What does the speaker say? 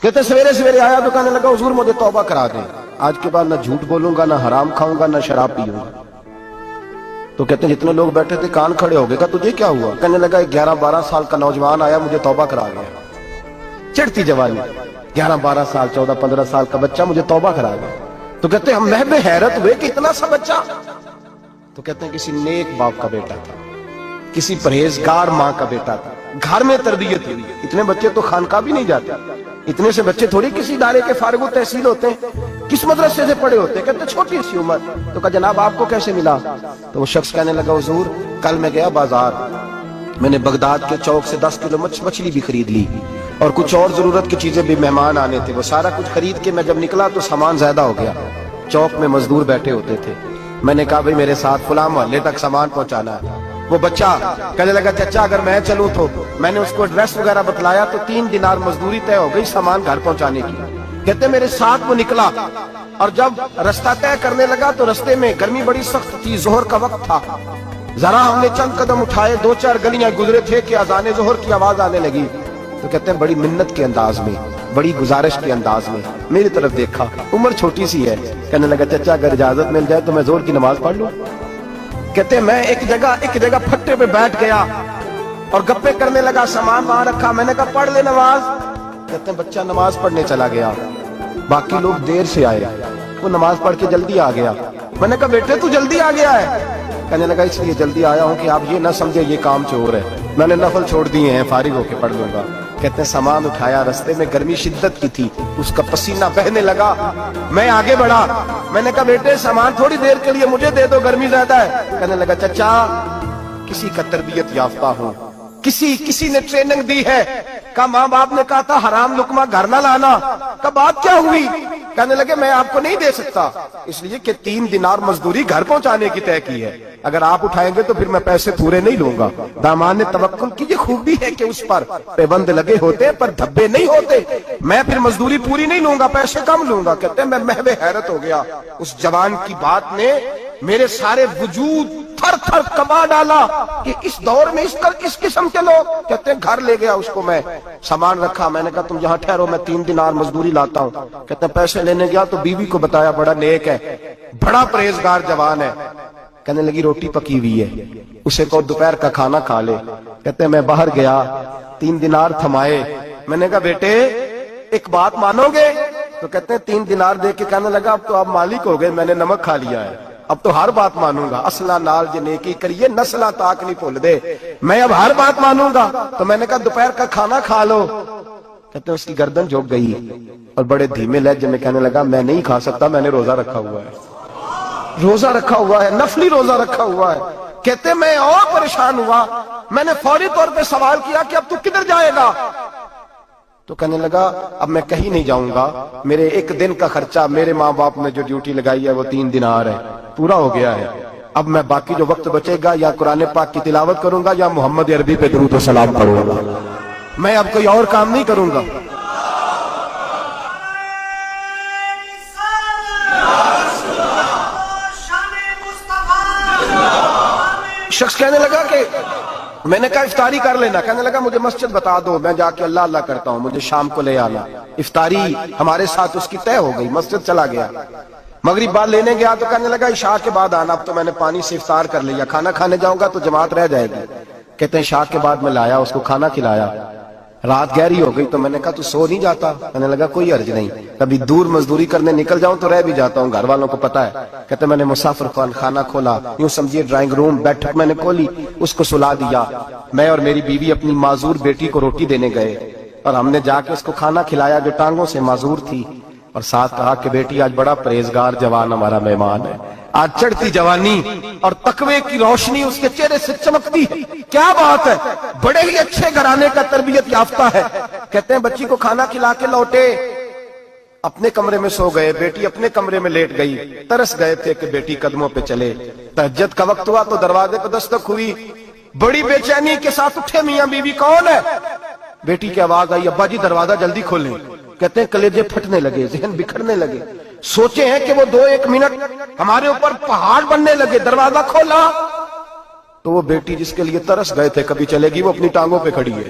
کہتے سویرے سویرے آیا تو کہنے لگا حضور مجھے توبہ کرا دیں، آج کے بعد نہ جھوٹ بولوں گا، نہ حرام کھاؤں گا، نہ شراب پیوں گا۔ تو کہتے ہیں جتنے لوگ بیٹھے تھے کان کھڑے ہو گئے، کہا تجھے کیا ہوا؟ کہنے لگا 11-12 سال کا نوجوان آیا مجھے توبہ کرا گیا، چڑھتی جوانی، 11-12 سال 14-15 سال کا بچہ مجھے توبہ کرا گیا۔ تو کہتے ہیں ہم محب حیرت ہوئے کہ اتنا سا بچہ؟ تو کہتے ہیں کسی نیک باپ کا بیٹا تھا، کسی پرہیزگار ماں کا بیٹا تھا، گھر میں تربیت ہوئی۔ اتنے بچے تو خانقاہ بھی نہیں جاتے، اتنے سے بچے تھوڑی کسی ادارے کے فارغ التحصیل ہوتے ہیں، کس مدرسے سے پڑھے ہوتے ہیں؟ کہتے چھوٹی سی عمر۔ تو کہا جناب آپ کو کیسے ملا؟ تو وہ شخص کہنے لگا حضور کل میں گیا بازار، میں نے بغداد کے چوک سے 10 کلو مچھلی بھی خرید لی اور کچھ اور ضرورت کی چیزیں بھی، مہمان آنے تھے، وہ سارا کچھ خرید کے میں جب نکلا تو سامان زیادہ ہو گیا۔ چوک میں مزدور بیٹھے ہوتے تھے، میں نے کہا بھئی میرے ساتھ فلاں محلے تک سامان پہنچانا ہے۔ وہ بچہ کہنے لگا چچا اگر میں چلوں تو، میں نے اس کو ایڈریس وغیرہ بتلایا تو 3 دینار مزدوری طے ہو گئی سامان گھر پہنچانے کی۔ کہتے میرے ساتھ وہ نکلا اور جب رستہ طے کرنے لگا تو رستے میں گرمی بڑی سخت تھی، ظہر کا وقت تھا، ذرا ہم نے چند قدم اٹھائے، 2-4 گلیاں گزرے تھے کہ اذان ظہر کی آواز آنے لگی۔ تو کہتے ہیں بڑی منت کے انداز میں، بڑی گزارش کے انداز میں میری طرف دیکھا، عمر چھوٹی سی ہے، کہنے لگا چچا اگر اجازت مل جائے تو میں ظہر کی نماز پڑھ لوں۔ کہتے ہیں میں ایک جگہ پھٹے پہ بیٹھ گیا اور گپے کرنے لگا، سامان وہاں رکھا، میں نے کہا پڑھ لے نماز۔ کہتے ہیں بچہ نماز پڑھنے چلا گیا، باقی لوگ دیر سے آئے، وہ نماز پڑھ کے جلدی آ گیا۔ میں نے کہا بیٹے تو جلدی آ گیا ہے؟ کہنے لگا اس لیے جلدی آیا ہوں کہ آپ یہ نہ سمجھے یہ کام چور ہے، میں نے نفل چھوڑ دیے ہیں، فارغ ہو کے پڑھ لوں گا۔ کہتے ہیں سامان اٹھایا، رستے میں گرمی شدت کی تھی، اس کا پسینہ بہنے لگا، میں آگے بڑھا، میں نے کہا بیٹے سامان تھوڑی دیر کے لیے مجھے دے دو، گرمی زیادہ ہے۔ کہنے لگا چچا کسی کا تربیت یافتہ ہوں، کسی نے ٹریننگ دی ہے، کہا ماں باپ نے کہا تھا حرام لقمہ گھر نہ لانا، کہا بات کیا ہوئی؟ کہنے لگے میں آپ کو نہیں دے سکتا، اس لیے کہ 3 دینار مزدوری گھر پہنچانے کی طے کی ہے، اگر آپ اٹھائیں گے تو پھر میں پیسے پورے نہیں لوں گا۔ دامان نے توکل کی، یہ خوبی ہے کہ اس پر پابند لگے ہوتے پر دھبے نہیں ہوتے، میں پھر مزدوری پوری نہیں لوں گا، پیسے کم لوں گا۔ کہتے ہیں میں محو حیرت ہو گیا، اس جوان کی بات نے میرے سارے وجود تھر تھر کما ڈالا کہ اس دور میں اس قسم کے لوگ۔ کہتے ہیں گھر لے گیا اس کو، میں سامان رکھا، میں نے کہا تم یہاں ٹھہرو میں 3 دینار مزدوری لاتا ہوں۔ کہتے ہیں پیسے لینے گیا تو بیوی کو بتایا بڑا نیک ہے، بڑا پرہیزگار جوان ہے، کہنے لگی روٹی پکی ہوئی ہے، اسے کہو دوپہر کا کھانا کھا لے۔ کہتے ہیں میں باہر گیا، 3 دینار تھمائے، میں نے کہا بیٹے ایک بات مانو گے؟ تو کہتے ہیں 3 دینار دے کے کہنے لگا اب تو آپ مالک ہو گئے، میں نے نمک کھا لیا ہے، اب تو ہر بات مانوں گا، اصلہ نال جے نیکی کریے نسلہ تاک نہیں بھول دے، میں اب ہر بات مانوں گا۔ تو میں نے کہا دوپہر کا کھانا کھا لو۔ کہتے ہیں اس کی گردن جھک گئی اور بڑے دھیمے لہجے میں کہنے لگا میں نہیں کھا سکتا، میں نے روزہ رکھا ہوا ہے، روزہ رکھا ہوا ہے، نفلی روزہ رکھا ہوا ہے۔ کہتے میں اور پریشان ہوا، میں نے فوری طور پہ سوال کیا کہ اب تو کدھر جائے گا؟ تو کہنے لگا اب میں کہیں نہیں جاؤں گا، میرے 1 دن کا خرچہ میرے ماں باپ نے جو ڈیوٹی لگائی ہے وہ 3 دینار ہے، پورا ہو گیا ہے، اب میں باقی جو وقت بچے گا یا قرآن پاک کی تلاوت کروں گا یا محمد عربی پہ درود و سلام پڑھوں گا، میں اب کوئی اور کام نہیں کروں گا۔ شخص کہنے لگا کہ میں نے کہا افطاری کر لینا، کہنے لگا مجھے مسجد بتا دو، میں جا کے اللہ اللہ کرتا ہوں، مجھے شام کو لے آنا۔ افطاری ہمارے ساتھ اس کی طے ہو گئی، مسجد چلا گیا، مغرب بعد لینے گیا تو کہنے لگا عشاء کے بعد آنا، اب تو میں نے پانی سے افطار کر لیا، کھانا کھانے جاؤں گا تو جماعت رہ جائے گی۔ کہتے ہیں عشاء کے بعد میں لایا، اس کو کھانا کھلایا، رات گہری ہو گئی تو میں نے کہا تو سو نہیں جاتا؟ کہنے لگا کوئی عرض نہیں، کبھی دور مزدوری کرنے نکل جاؤں تو رہ بھی جاتا ہوں، گھر والوں کو پتا ہے۔ کہتے میں نے مسافر خانہ کھولا، یوں سمجھیے ڈرائنگ روم بیٹھک میں نے کھولی، اس کو سلا دیا، میں اور میری بیوی اپنی معذور بیٹی کو روٹی دینے گئے اور ہم نے جا کے اس کو کھانا کھلایا جو ٹانگوں سے معذور تھی، اور ساتھ کہا کہ بیٹی آج بڑا پرہیزگار جوان ہمارا مہمان ہے، آج چڑھتی جوانی اور تقوی کی روشنی اس کے چہرے سے چمکتی ہے، کیا بات ہے، بڑے ہی اچھے گھرانے کا تربیت یافتہ ہے۔ کہتے ہیں بچی کو کھانا کھلا کے لوٹے، اپنے کمرے میں سو گئے، بیٹی اپنے کمرے میں لیٹ گئی، ترس گئے تھے کہ بیٹی قدموں پہ چلے۔ تہجد کا وقت ہوا تو دروازے پہ دستک ہوئی، بڑی بے چینی کے ساتھ اٹھے میاں بیوی، کون ہے؟ بیٹی کی آواز آئی ابا جی دروازہ جلدی کھولیں۔ کہتے ہیں کلیجے پھٹنے لگے، ذہن بکھرنے لگے، سوچے ہیں کہ وہ 2-1 منٹ ہمارے اوپر پہاڑ بننے لگے، دروازہ کھولا تو وہ بیٹی جس کے لیے ترس گئے تھے کبھی چلے گی، وہ اپنی ٹانگوں پہ کھڑی ہے،